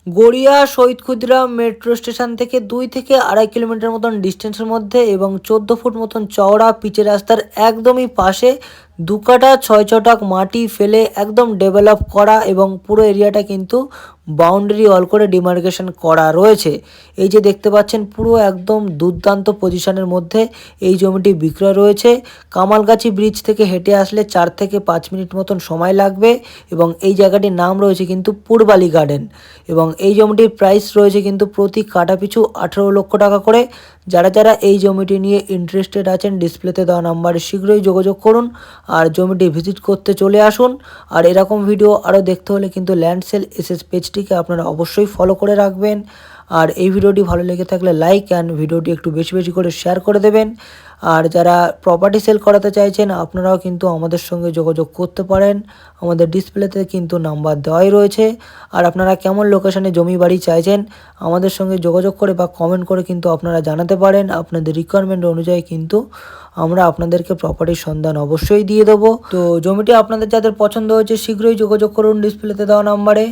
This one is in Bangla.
গড়িয়া শহীদ ক্ষুদিরাম মেট্রো স্টেশন থেকে 2 থেকে 2.5 কিলোমিটার মতন ডিস্টেন্সের মধ্যে এবং 14 ফুট মতন চওড়া পিচের রাস্তার একদমই পাশে 2 কাঠা 6 ছটাক মাটি ফেলে একদম ডেভেলপ করা এবং পুরো এরিয়াটা কিন্তু বাউন্ডারি ওয়াল করে ডিমার্কেশন করা রয়েছে। এই যে দেখতে পাচ্ছেন পুরো একদম দুর্দান্ত পজিশনের মধ্যে এই জমিটি বিক্রয় রয়েছে। কামালগাছি ব্রিজ থেকে হেঁটে আসলে 4 থেকে 5 মিনিট মতন সময় লাগবে এবং এই জায়গাটির নাম রয়েছে কিন্তু পূর্বালি গার্ডেন এবং এই জমিটির প্রাইস রয়েছে কিন্তু প্রতি কাঠা পিছু 18 লক্ষ টাকা করে। যারা যারা এই জমিটি নিয়ে ইন্টারেস্টেড আছেন ডিসপ্লেতে দেওয়া নাম্বারে শীঘ্রই যোগাযোগ করুন আর জমিটি ভিজিট করতে চলে আসুন। আর এরকম ভিডিও আরও দেখতে হলে কিন্তু ল্যান্ড সেল এসএস পেজটিকে আপনারা অবশ্যই ফলো করে রাখবেন। আর এই ভিডিওটি ভালো লেগে থাকলে লাইক অ্যান্ড ভিডিওটি একটু বেশি বেশি করে শেয়ার করে দেবেন। আর যারা প্রপার্টি সেল করাতে চাইছেন আপনারাও কিন্তু আমাদের সঙ্গে যোগাযোগ করতে পারেন, আমাদের ডিসপ্লেতে কিন্তু নাম্বার দেওয়াই রয়েছে। আর আপনারা কেমন লোকেশনে জমি বাড়ি চাইছেন আমাদের সঙ্গে যোগাযোগ করে বা কমেন্ট করে কিন্তু আপনারা জানাতে পারেন। আপনাদের রিকোয়ারমেন্ট অনুযায়ী কিন্তু আমরা আপনাদেরকে প্রপার্টির সন্ধান অবশ্যই দিয়ে দেবো। তো জমিটি আপনাদের যাদের পছন্দ হয়েছে শীঘ্রই যোগাযোগ করুন ডিসপ্লেতে দেওয়া নাম্বারে।